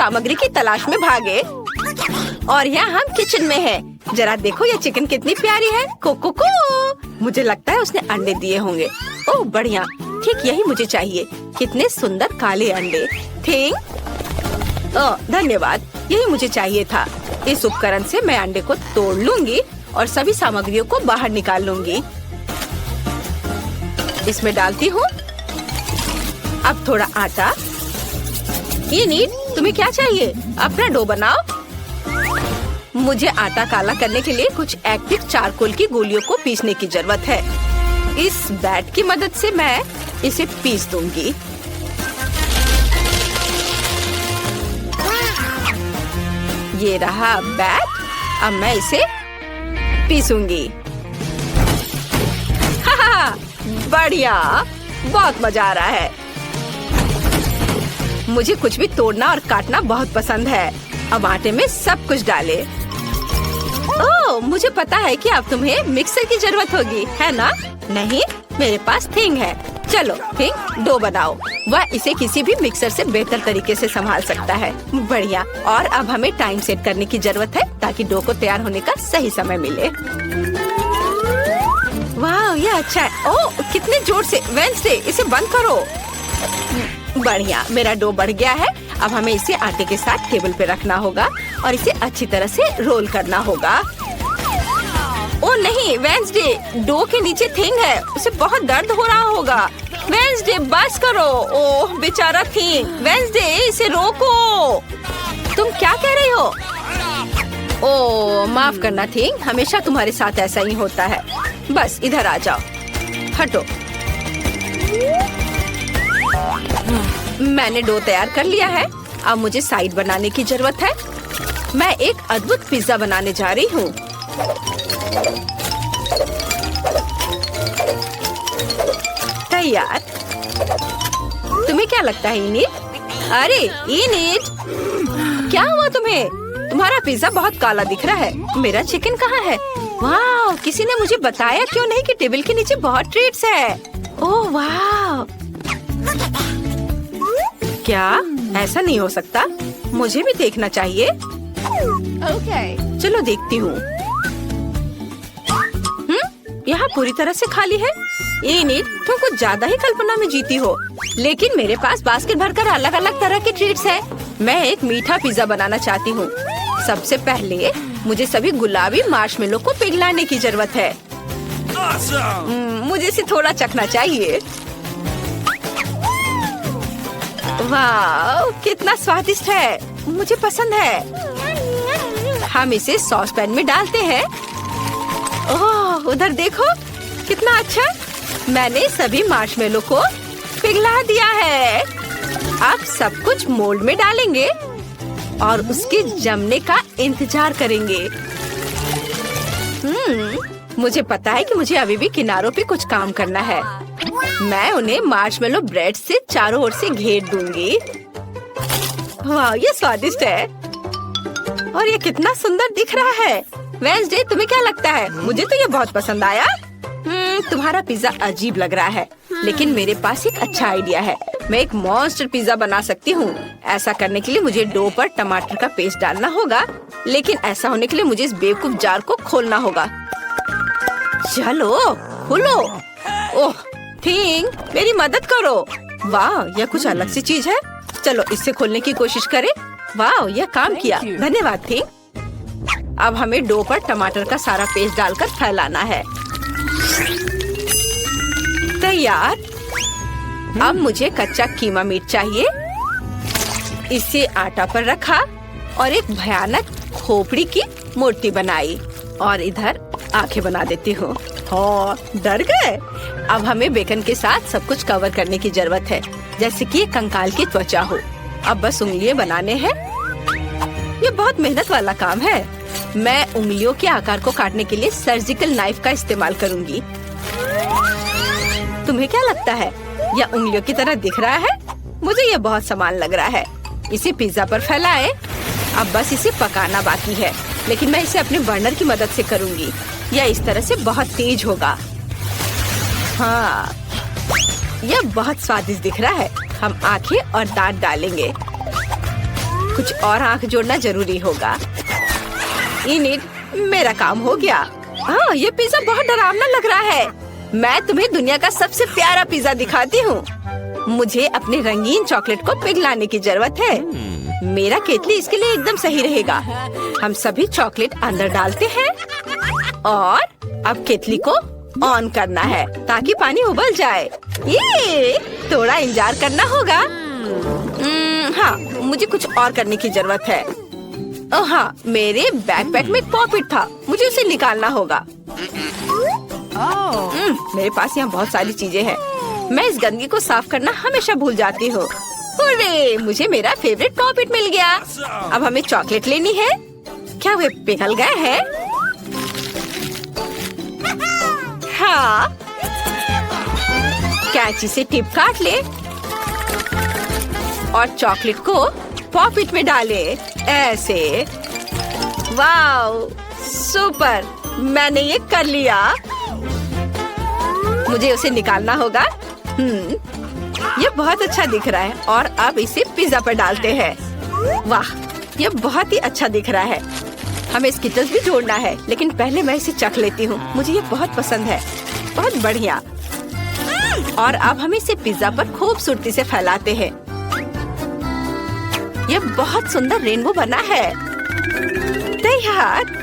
सामग्री की तलाश में भागे और यहाँ हम किचन में हैं। जरा देखो ये चिकन कितनी प्यारी है। को मुझे लगता है उसने अंडे दिए होंगे। ओह बढ़िया, ठीक यही मुझे चाहिए। कितने सुंदर काले अंडे। थिंग धन्यवाद, यही मुझे चाहिए था। इस उपकरण से मैं अंडे को तोड़ लूंगी और सभी सामग्रियों को बाहर निकाल लूंगी। इसमें डालती हूँ। अब थोड़ा आटा। ये नीट, तुम्हें क्या चाहिए? अपना डो बनाओ। मुझे आटा काला करने के लिए कुछ एक्टिव चारकोल की गोलियों को पीसने की जरूरत है। इस बैट की मदद से मैं इसे पीस दूंगी। ये रहा बैट। अब मैं इसे पीसूंगी। हा, बढ़िया, बहुत मजा आ रहा है। मुझे कुछ भी तोड़ना और काटना बहुत पसंद है। अब आटे में सब कुछ डाले। ओह, मुझे पता है कि अब तुम्हें मिक्सर की जरूरत होगी, है ना? नहीं, मेरे पास थिंग है। चलो थिंग, डो बनाओ। वह इसे किसी भी मिक्सर से बेहतर तरीके से संभाल सकता है। बढ़िया। और अब हमें टाइम सेट करने की जरूरत है ताकि डो को तैयार होने का सही समय मिले। वाह, ये अच्छा है। ओह, कितने जोर से। वेंसडे, इसे बंद करो। बढ़िया, मेरा डो बढ़ गया है। अब हमें इसे आटे के साथ टेबल पे रखना होगा और इसे अच्छी तरह से रोल करना होगा। ओह नहीं, वेंसडे, डो के नीचे थिंग है, उसे बहुत दर्द हो रहा होगा। वेंसडे, बस करो। ओह बेचारा थिंग। वेंसडे, इसे रोको। तुम क्या कह रही हो? ओह माफ करना थिंग, हमेशा तुम्हारे साथ ऐसा ही होता है। बस इधर आ जाओ। हटो। मैंने डो तैयार कर लिया है। अब मुझे साइड बनाने की जरूरत है। मैं एक अद्भुत पिज्जा बनाने जा रही हूँ। तैयार। तुम्हें क्या लगता है इनिट? अरे इनिट, क्या हुआ तुम्हें? तुम्हारा पिज्जा बहुत काला दिख रहा है। मेरा चिकन कहाँ है? वाह, किसी ने मुझे बताया क्यों नहीं कि टेबल के नीचे बहुत ट्रीट्स है। ओह वाह, क्या ऐसा नहीं हो सकता? मुझे भी देखना चाहिए। चलो देखती हूँ। यहाँ पूरी तरह से खाली है। ये नीट, तुम कुछ ज्यादा ही कल्पना में जीती हो। लेकिन मेरे पास बास्केट भरकर अलग अलग तरह के ट्रीट्स है। मैं एक मीठा पिज्जा बनाना चाहती हूँ। सबसे पहले मुझे सभी गुलाबी मार्शमेलो को पिघलाने की जरूरत है। मुझे इसे थोड़ा चखना चाहिए। वाह, कितना स्वादिष्ट है। मुझे पसंद है। हम इसे सॉस पैन में डालते हैं। ओह, उधर देखो, कितना अच्छा। मैंने सभी मार्शमेलो को पिघला दिया है। अब सब कुछ मोल्ड में डालेंगे और उसके जमने का इंतजार करेंगे। मुझे पता है कि मुझे अभी भी किनारों पे कुछ काम करना है। मैं उन्हें मार्शमेलो ब्रेड से चारों ओर से घेर दूंगी। वाह, ये स्वादिष्ट है और ये कितना सुंदर दिख रहा है। वेंसडे, तुम्हें क्या लगता है? मुझे तो ये बहुत पसंद आया। तुम्हारा पिज्जा अजीब लग रहा है, लेकिन मेरे पास एक अच्छा आइडिया है। मैं एक मॉन्स्टर पिज्जा बना सकती हूँ। ऐसा करने के लिए मुझे डो पर टमाटर का पेस्ट डालना होगा, लेकिन ऐसा होने के लिए मुझे इस बेवकूफ जार को खोलना होगा। चलो खोलो। ओह थिंग, मेरी मदद करो। वाह, यह कुछ अलग सी चीज है। चलो इससे खोलने की कोशिश करें। वाह, यह काम किया। धन्यवाद थिंग। अब हमें डो पर टमाटर का सारा पेस्ट डालकर फैलाना है। तैयार। अब मुझे कच्चा कीमा मीट चाहिए। इसे आटा पर रखा और एक भयानक खोपड़ी की मूर्ति बनाई और इधर आंखें बना देती हूँ। डर गए? अब हमें बेकन के साथ सब कुछ कवर करने की जरूरत है, जैसे कि कंकाल की त्वचा हो। अब बस उंगलियां बनाने हैं। ये बहुत मेहनत वाला काम है। मैं उंगलियों के आकार को काटने के लिए सर्जिकल नाइफ का इस्तेमाल करूंगी। तुम्हें क्या लगता है? यह उंगलियों की तरह दिख रहा है? मुझे यह बहुत समान लग रहा है। इसे पिज्जा पर फैलाएं। अब बस इसे पकाना बाकी है, लेकिन मैं इसे अपने बर्नर की मदद से करूंगी। यह इस तरह से बहुत तेज होगा। हाँ, यह बहुत स्वादिष्ट दिख रहा है। हम आंखें और दांत डालेंगे। कुछ और आंख जोड़ना जरूरी होगा। इनिट, मेरा काम हो गया। हाँ, ये पिज्जा बहुत डरावना लग रहा है। मैं तुम्हें दुनिया का सबसे प्यारा पिज्जा दिखाती हूँ। मुझे अपने रंगीन चॉकलेट को पिघलाने की जरूरत है। मेरा केतली इसके लिए एकदम सही रहेगा। हम सभी चॉकलेट अंदर डालते हैं और अब केतली को ऑन करना है ताकि पानी उबल जाए। ये थोड़ा इंतजार करना होगा। हाँ, मुझे कुछ और करने की जरूरत है। ओह हाँ, मेरे बैकपैक में एक पॉपिट था, मुझे उसे निकालना होगा। मेरे पास यहाँ बहुत सारी चीजें हैं। मैं इस गंदगी को साफ करना हमेशा भूल जाती हूँ। हुर्रे, मुझे मेरा फेवरेट पॉपिट मिल गया। अब हमें चॉकलेट लेनी है। क्या वे पिघल गए हैं? हाँ, कैंची से टिप काट ले और चॉकलेट को पॉपिट में डाले। ऐसे। Wow, super! मैंने ये कर लिया। मुझे उसे निकालना होगा। ये बहुत अच्छा दिख रहा है और अब इसे पिज्जा पर डालते हैं। वाह, ये बहुत ही अच्छा दिख रहा है। हमें स्किटल्स भी जोड़ना है, लेकिन पहले मैं इसे चख लेती हूँ। मुझे ये बहुत पसंद है। बहुत बढ़िया। और अब हम इसे पिज्जा पर खूबसूरती से फैलाते हैं। ये बहुत सुंदर रेनबो बना है। तैयार।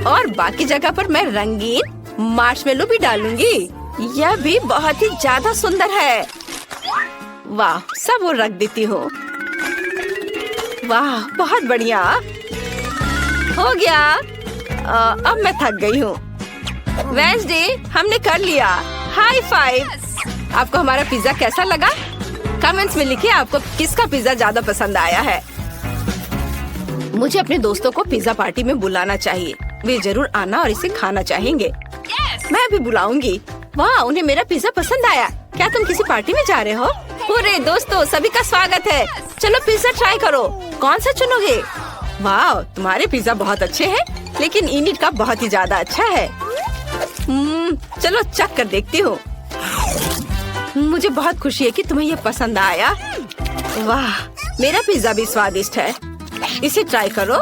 और बाकी जगह पर मैं रंगीन मार्शमेलो भी डालूंगी। यह भी बहुत ही ज्यादा सुंदर है। वाह, सब वो रख देती हूँ। वाह, बहुत बढ़िया हो गया। अब मैं थक गई हूँ। वेडनेसडे, हमने कर लिया। High five. आपको हमारा पिज्जा कैसा लगा? कमेंट्स में लिखिए आपको किसका पिज्जा ज्यादा पसंद आया है। मुझे अपने दोस्तों को पिज्जा पार्टी में बुलाना चाहिए। वे जरूर आना और इसे खाना चाहेंगे। मैं भी बुलाऊंगी। वाह, उन्हें मेरा पिज्जा पसंद आया। क्या तुम किसी पार्टी में जा रहे हो? पूरे दोस्तों, सभी का स्वागत है। चलो पिज्जा ट्राई करो। कौन सा चुनोगे? वाह, तुम्हारे पिज्जा बहुत अच्छे हैं, लेकिन इनिट का बहुत ही ज्यादा अच्छा है। चलो चख कर देखती हूँ। मुझे बहुत खुशी है कि तुम्हें ये पसंद आया। वाह, मेरा पिज्जा भी स्वादिष्ट है। इसे ट्राई करो।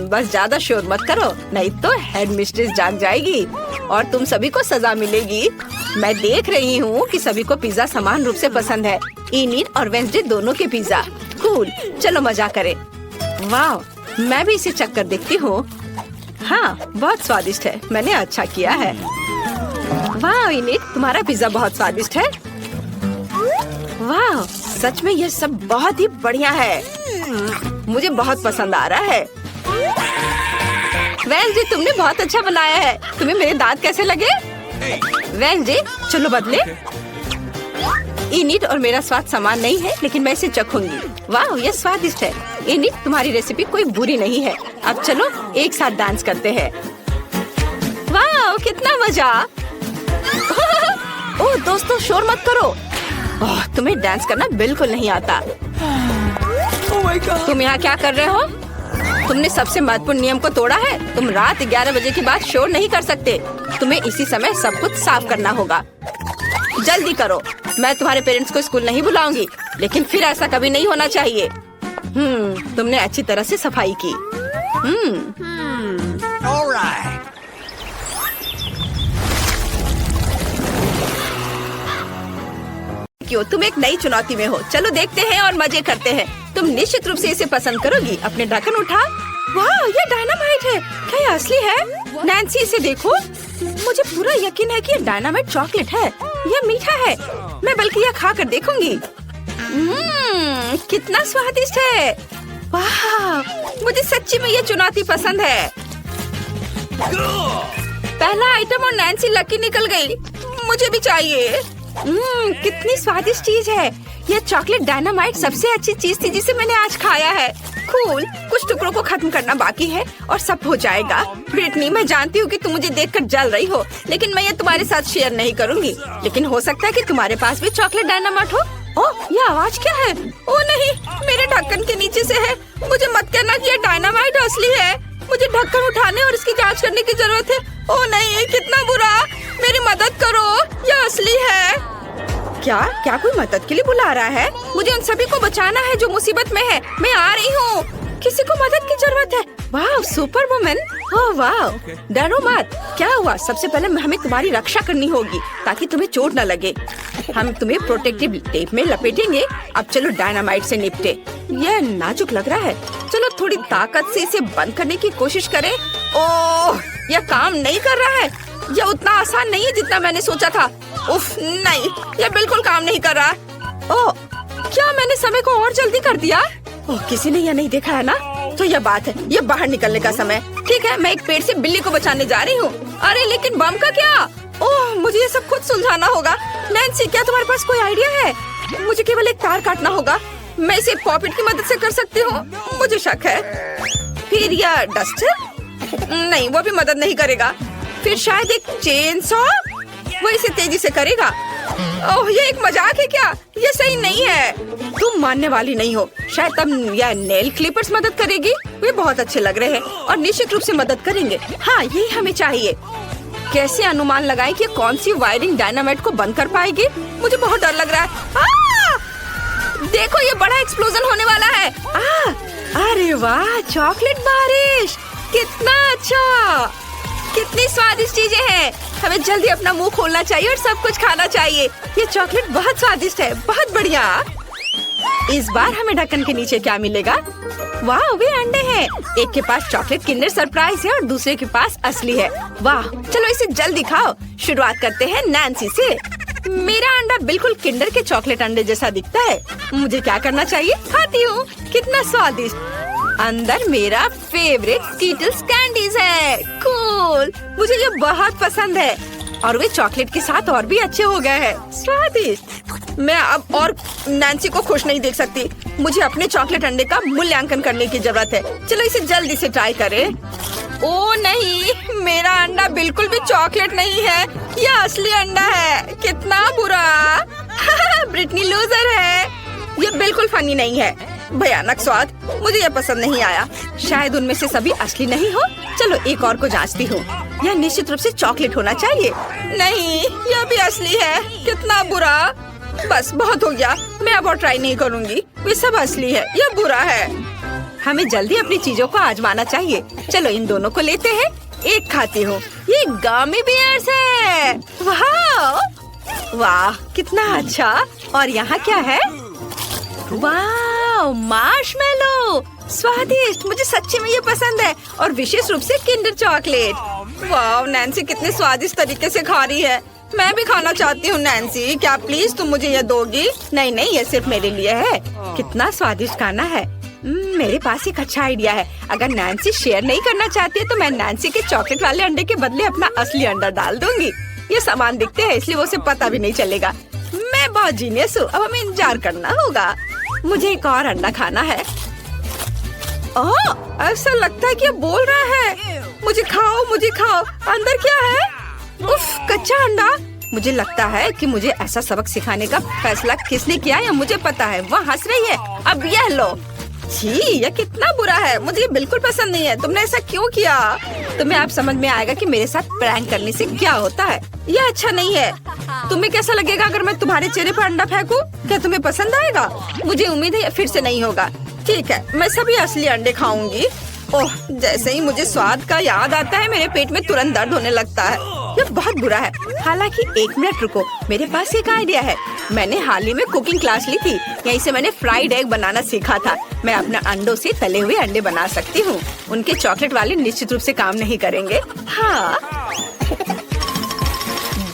बस ज्यादा शोर मत करो, नहीं तो हेड मिस्ट्रेस जाग जाएगी और तुम सभी को सजा मिलेगी। मैं देख रही हूँ कि सभी को पिज्जा समान रूप से पसंद है। इनिट और वेडनेसडे दोनों के पिज्जा। कूल, चलो मजा करें। वाह, मैं भी इसे चख कर देखती हूँ। हाँ, बहुत स्वादिष्ट है। मैंने अच्छा किया है। वाह इनिट, तुम्हारा पिज्जा बहुत स्वादिष्ट है। वाह, सच में ये सब बहुत ही बढ़िया है। मुझे बहुत पसंद आ रहा है। वेडनेसडे, तुमने बहुत अच्छा बनाया है। तुम्हें मेरे दांत कैसे लगे? वेडनेसडे, चलो बदले। इनिट और मेरा स्वाद समान नहीं है, लेकिन मैं इसे चखूंगी। वाह, ये स्वादिष्ट है। इनिट, तुम्हारी रेसिपी कोई बुरी नहीं है। अब चलो एक साथ डांस करते हैं। वाह, कितना मजा। ओह दोस्तों, शोर मत करो। ओह, तुम्हें डांस करना बिल्कुल नहीं आता। तुम यहाँ क्या कर रहे हो? तुमने सबसे महत्वपूर्ण नियम को तोड़ा है। तुम रात 11 बजे के बाद शोर नहीं कर सकते। तुम्हें इसी समय सब कुछ साफ करना होगा। जल्दी करो। मैं तुम्हारे पेरेंट्स को स्कूल नहीं बुलाऊंगी, लेकिन फिर ऐसा कभी नहीं होना चाहिए। तुमने अच्छी तरह से सफाई की। क्यों, तुम एक नई चुनौती में हो। चलो देखते हैं और मजे करते हैं। तुम निश्चित रूप से इसे पसंद करोगी। अपने ढक्कन उठा। वाह, ये डायनामाइट है। क्या ये असली है? नैन्सी, इसे देखो। मुझे पूरा यकीन है कि ये डायनामाइट चॉकलेट है। यह मीठा है। मैं बल्कि यह खा कर देखूंगी। कितना स्वादिष्ट है। वाह, मुझे सच्ची में ये चुनौती पसंद है। पहला आइटम और नैन्सी लकी निकल गई। मुझे भी चाहिए। कितनी स्वादिष्ट चीज है। यह चॉकलेट डायनामाइट सबसे अच्छी चीज थी जिसे मैंने आज खाया है। कूल, कुछ टुकड़ों को खत्म करना बाकी है और सब हो जाएगा। ब्रिटनी, मैं जानती हूँ कि तुम मुझे देखकर जल रही हो, लेकिन मैं ये तुम्हारे साथ शेयर नहीं करूँगी। लेकिन हो सकता है कि तुम्हारे पास भी चॉकलेट डायनामाइट हो। ओह, ये आवाज क्या है? ओह नहीं, मेरे ढक्कन के नीचे से है। मुझे मत कहना कि ये डायनामाइट असली है। मुझे ढक्कन उठाने और इसकी जांच करने की जरूरत है। ओह नहीं, कितना बुरा। मेरी मदद करो, यह असली है। क्या क्या कोई मदद के लिए बुला रहा है? मुझे उन सभी को बचाना है जो मुसीबत में है। मैं आ रही हूँ। किसी को मदद की जरूरत है। वाह, सुपर वुमन। ओह वाह, डरो मत। क्या हुआ? सबसे पहले हमें तुम्हारी रक्षा करनी होगी ताकि तुम्हें चोट न लगे। हम तुम्हें प्रोटेक्टिव टेप में लपेटेंगे। अब चलो डायनामाइट से निपटे। यह नाजुक लग रहा है। चलो थोड़ी ताकत से इसे बंद करने की कोशिश करें। ओह, यह काम नहीं कर रहा है। यह उतना आसान नहीं है जितना मैंने सोचा था। उफ, नहीं, यह बिल्कुल काम नहीं कर रहा। ओह, क्या मैंने समय को और जल्दी कर दिया? ओह, किसी ने यह नहीं देखा है ना? तो यह बात है, यह बाहर निकलने का समय। ठीक है, मैं एक पेड़ से बिल्ली को बचाने जा रही हूँ। अरे लेकिन बम का क्या? ओह, मुझे ये सब खुद सुलझाना होगा। नैन्सी, क्या तुम्हारे पास कोई आइडिया है? मुझे केवल एक तार काटना होगा। मैं इसे पॉकेट की मदद से कर सकती हूँ। मुझे शक है। फिर यह डस्टर? नहीं, वो भी मदद नहीं करेगा। फिर शायद एक चेन सॉ? वो इसे तेजी से करेगा। ओह, ये एक मजाक है क्या? ये सही नहीं है। तुम मानने वाली नहीं हो। शायद तब यह नेल क्लिपर्स मदद करेगी। वे बहुत अच्छे लग रहे हैं और निश्चित रूप से मदद करेंगे। हाँ, यही हमें चाहिए। कैसे अनुमान लगाएं कि कौन सी वायरिंग डायनामाइट को बंद कर पाएगी? मुझे बहुत डर लग रहा है। देखो, ये बड़ा एक्सप्लोजन होने वाला है। अरे वाह, चॉकलेट बारिश, कितना अच्छा। कितनी स्वादिष्ट चीजें हैं। हमें जल्दी अपना मुंह खोलना चाहिए और सब कुछ खाना चाहिए। ये चॉकलेट बहुत स्वादिष्ट है। बहुत बढ़िया। इस बार हमें ढक्कन के नीचे क्या मिलेगा? वाह, वे अंडे हैं। एक के पास चॉकलेट किंडर सरप्राइज है और दूसरे के पास असली है। वाह, चलो इसे जल्दी खाओ। शुरुआत करते हैं नैन्सी से। मेरा अंडा बिल्कुल किंडर के चॉकलेट अंडे जैसा दिखता है। मुझे क्या करना चाहिए? खाती हूँ। कितना स्वादिष्ट। अंदर मेरा फेवरेट स्कीटल्स कैंडीज है। कूल, मुझे ये बहुत पसंद है। और वे चॉकलेट के साथ और भी अच्छे हो गए हैं। स्वादिष्ट। मैं अब और नैन्सी को खुश नहीं देख सकती। मुझे अपने चॉकलेट अंडे का मूल्यांकन करने की जरूरत है। चलो इसे जल्दी से ट्राई करें। ओ नहीं, मेरा अंडा बिल्कुल भी चॉकलेट नहीं है। यह असली अंडा है। कितना बुरा। ब्रिटनी लूजर है। यह बिल्कुल फनी नहीं है। भयानक स्वाद। मुझे यह पसंद नहीं आया। शायद उनमें से सभी असली नहीं हो। चलो एक और को जांचती हूँ। यह निश्चित रूप से चॉकलेट होना चाहिए। नहीं, यह भी असली है। कितना बुरा। बस बहुत हो गया। मैं अब और ट्राई नहीं करूँगी। वे सब असली है। यह बुरा है। हमें जल्दी अपनी चीजों को आजमाना चाहिए। चलो इन दोनों को लेते हैं। एक खाती हूँ। ये गमी बियर्स है। वाह वाह, कितना अच्छा। और यहाँ क्या है? वाह, मार्शमेलो। स्वादिष्ट। मुझे सच्ची में ये पसंद है और विशेष रूप से किंडर चॉकलेट। वाह, नैन्सी कितने स्वादिष्ट तरीके से खा रही है। मैं भी खाना चाहती हूँ। नैन्सी, क्या प्लीज तुम मुझे ये दोगी? नहीं नहीं, ये सिर्फ मेरे लिए है। कितना स्वादिष्ट खाना है। मेरे पास एक अच्छा आइडिया है। अगर नैन्सी शेयर नहीं करना चाहती है तो मैं नैन्सी के चॉकलेट वाले अंडे के बदले अपना असली अंडा डाल दूंगी। ये सामान दिखते हैं इसलिए वो उसे पता भी नहीं चलेगा। मैं बहुत जीनियस हूँ। अब हमें इंतजार करना होगा। मुझे एक और अंडा खाना है। ओह, ऐसा लगता है कि बोल रहा है, मुझे खाओ मुझे खाओ। अंदर क्या है? उफ, कच्चा अंडा। मुझे लगता है कि मुझे ऐसा सबक सिखाने का फैसला किसने किया है मुझे पता है। वह हंस रही है। अब यह लो। छी, यह कितना बुरा है। मुझे ये बिल्कुल पसंद नहीं है। तुमने ऐसा क्यों किया? तुम्हें आप समझ में आएगा कि मेरे साथ प्रैंक करने से क्या होता है। यह अच्छा नहीं है। तुम्हें कैसा लगेगा अगर मैं तुम्हारे चेहरे पर अंडा फेंकूं? क्या तुम्हें पसंद आएगा? मुझे उम्मीद है फिर से नहीं होगा। ठीक है, मैं सभी असली अंडे खाऊंगी। ओह, जैसे ही मुझे स्वाद का याद आता है मेरे पेट में तुरंत दर्द होने लगता है। यह बहुत बुरा है। हालांकि एक मिनट रुको, मेरे पास एक आइडिया है। मैंने हाल ही में कुकिंग क्लास ली थी। यहीं से मैंने फ्राइड एग बनाना सीखा था। मैं अपने अंडों से तले हुए अंडे बना सकती हूँ। उनके चॉकलेट वाले निश्चित रूप से काम नहीं करेंगे। हाँ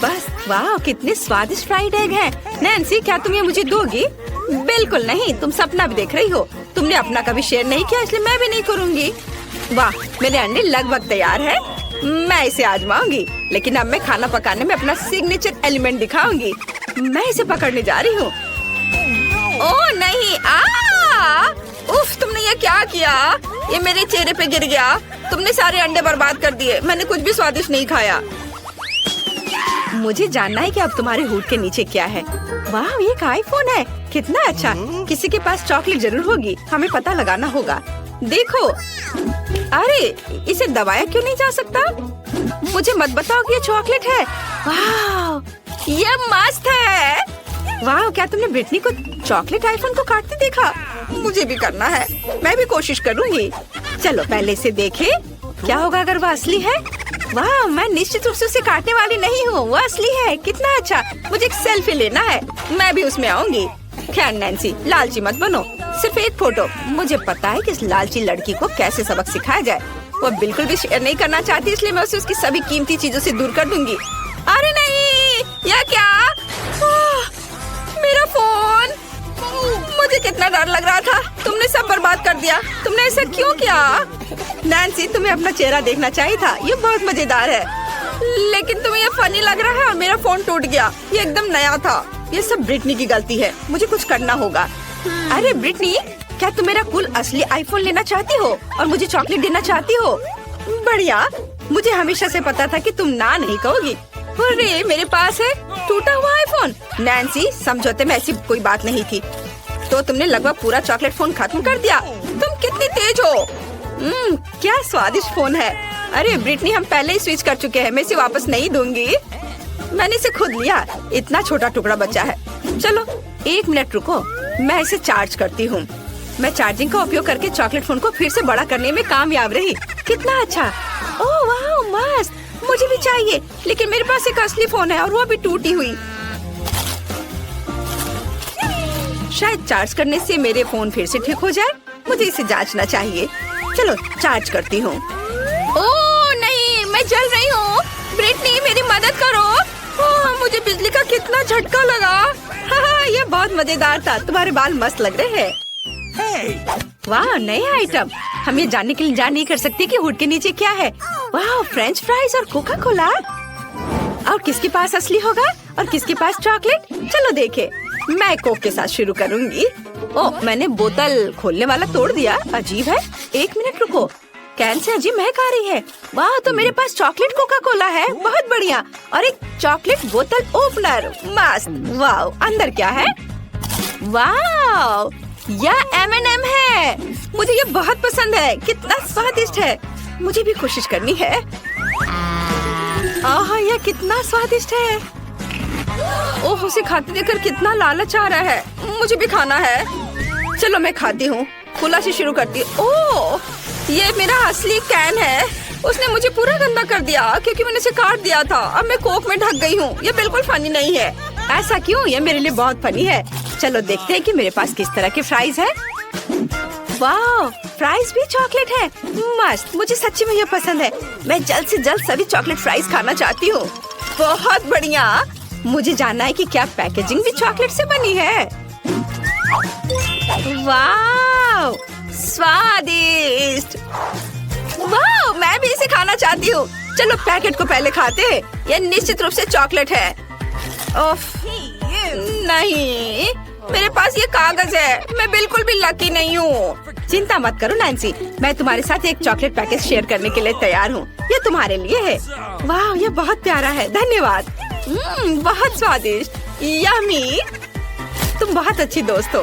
बस, वाह, कितने स्वादिष्ट फ्राइड एग हैं। नैन्सी, क्या तुम ये मुझे दोगी? बिल्कुल नहीं, तुम सपना भी देख रही हो। तुमने अपना कभी शेयर नहीं किया इसलिए मैं भी नहीं करूँगी। वाह, मेरे अंडे लगभग तैयार है। मैं इसे आजमाऊंगी, लेकिन अब मैं खाना पकाने में अपना सिग्नेचर एलिमेंट दिखाऊंगी। मैं इसे पकड़ने जा रही हूँ। ओह नहीं, उफ, तुमने ये क्या किया? ये मेरे चेहरे पे गिर गया। तुमने सारे अंडे बर्बाद कर दिए। मैंने कुछ भी स्वादिष्ट नहीं खाया। मुझे जानना है कि अब तुम्हारे हुड के नीचे क्या है। वाह, ये एक आईफोन है। कितना अच्छा। किसी के पास चॉकलेट जरूर होगी। हमें पता लगाना होगा। देखो, अरे इसे दबाया क्यों नहीं जा सकता? मुझे मत बताओ कि ये चॉकलेट है। वाह, ये मस्त है। वाह, क्या तुमने ब्रिटनी को चॉकलेट आईफोन को काटते देखा? मुझे भी करना है, मैं भी कोशिश करूंगी। चलो पहले इसे देखे, क्या होगा अगर वो असली है? वाह, मैं निश्चित रूप से उसे काटने वाली नहीं हूँ, वो असली है। कितना अच्छा, मुझे एक सेल्फी लेना है, मैं भी उसमें आऊंगी। खैर नैन्सी, लालची मत बनो, सिर्फ एक फोटो। मुझे पता है कि इस लालची लड़की को कैसे सबक सिखाया जाए। वो बिल्कुल भी शेयर नहीं करना चाहती, इसलिए मैं उसे उसकी सभी कीमती चीजों से दूर कर दूंगी। अरे नहीं, यह क्या? मेरा फोन! मुझे कितना डर लग रहा था, तुमने सब बर्बाद कर दिया। तुमने ऐसा क्यों किया? नैन्सी, तुम्हें अपना चेहरा देखना चाहिए था, ये बहुत मजेदार है। लेकिन तुम्हें ये फनी लग रहा है और मेरा फोन टूट गया, ये एकदम नया था। ये सब ब्रिटनी की गलती है, मुझे कुछ करना होगा। अरे ब्रिटनी, क्या तुम मेरा कूल असली आईफोन लेना चाहती हो और मुझे चॉकलेट देना चाहती हो? बढ़िया, मुझे हमेशा से पता था कि तुम ना नहीं कहोगी। अरे मेरे पास है टूटा हुआ आईफोन। नैन्सी, समझौते में ऐसी कोई बात नहीं थी। तो तुमने लगभग पूरा चॉकलेट फोन खत्म कर दिया। तुम कितनी तेज हो। क्या स्वादिष्ट फोन है। अरे ब्रिटनी, हम पहले ही स्विच कर चुके हैं, मैं इसे वापस नहीं दूंगी। मैंने इसे खुद लिया, इतना छोटा टुकड़ा बचा है। चलो 1 मिनट रुको, मैं इसे चार्ज करती हूँ। मैं चार्जिंग का उपयोग करके चॉकलेट फोन को फिर से बड़ा करने में कामयाब रही। कितना अच्छा। ओह वाह, मस्त, मुझे भी चाहिए। लेकिन मेरे पास एक असली फोन है और वो भी टूटी हुई। शायद चार्ज करने से मेरे फोन फिर से ठीक हो जाए। मुझे इसे जांचना चाहिए। चलो चार्ज करती हूँ। ओह नहीं, मैं जल रही हूँ। ब्रिटनी, मेरी मदद करो। ओह, मुझे बिजली का कितना झटका लगा। हाँ, ये बहुत मजेदार था। तुम्हारे बाल मस्त लग रहे हैं। वाह, नए आइटम। हम ये जानने के लिए इंतजार नहीं कर सकते कि हुड के नीचे क्या है। वाह, फ्रेंच फ्राइज और कोका कोला। और किसके पास असली होगा और किसके पास चॉकलेट? चलो देखे। मैं कोक के साथ शुरू करूंगी। ओह, मैंने बोतल खोलने वाला तोड़ दिया। अजीब है। 1 मिनट रुको, कैन से अजीब महक आ रही है। वाह, तो मेरे पास चॉकलेट कोका कोला है, बहुत बढ़िया। और एक चॉकलेट बोतल ओपनर, मस्त। वाह, अंदर क्या है? वाह, यह M&M है। मुझे ये बहुत पसंद है, कितना स्वादिष्ट है। मुझे भी कोशिश करनी है। आहा, यह कितना स्वादिष्ट है। ओह, उसे खाते देखकर कितना लालच आ रहा है। मुझे भी खाना है। चलो मैं खाती हूँ। कोला से शुरू करती हूँ। ओह, ये मेरा असली कैन है। उसने मुझे पूरा गंदा कर दिया क्योंकि मैंने इसे काट दिया था। अब मैं कोक में ढक गई हूँ। ये बिल्कुल फनी नहीं है। ऐसा क्यों? ये मेरे लिए बहुत फनी है। चलो देखते हैं कि मेरे पास किस तरह के फ्राइज है। वाह, फ्राइज भी चॉकलेट है, मस्त। मुझे सच्ची में ये पसंद है। मैं जल्द से जल्द सभी चॉकलेट फ्राइज खाना चाहती हूँ। बहुत बढ़िया। मुझे जानना है कि क्या पैकेजिंग भी चॉकलेट से बनी है। वाह, स्वादिष्ट। वाह, मैं भी इसे खाना चाहती हूँ। चलो पैकेट को पहले खाते हैं। यह निश्चित रूप से चॉकलेट है। ओफ, नहीं, मेरे पास ये कागज है। मैं बिल्कुल भी लकी नहीं हूँ। चिंता मत करो नैन्सी, मैं तुम्हारे साथ एक चॉकलेट पैकेज शेयर करने के लिए तैयार हूँ। ये तुम्हारे लिए है। वाह, ये बहुत प्यारा है, धन्यवाद। बहुत स्वादिष्ट, यम्मी। तुम बहुत अच्छी दोस्त हो।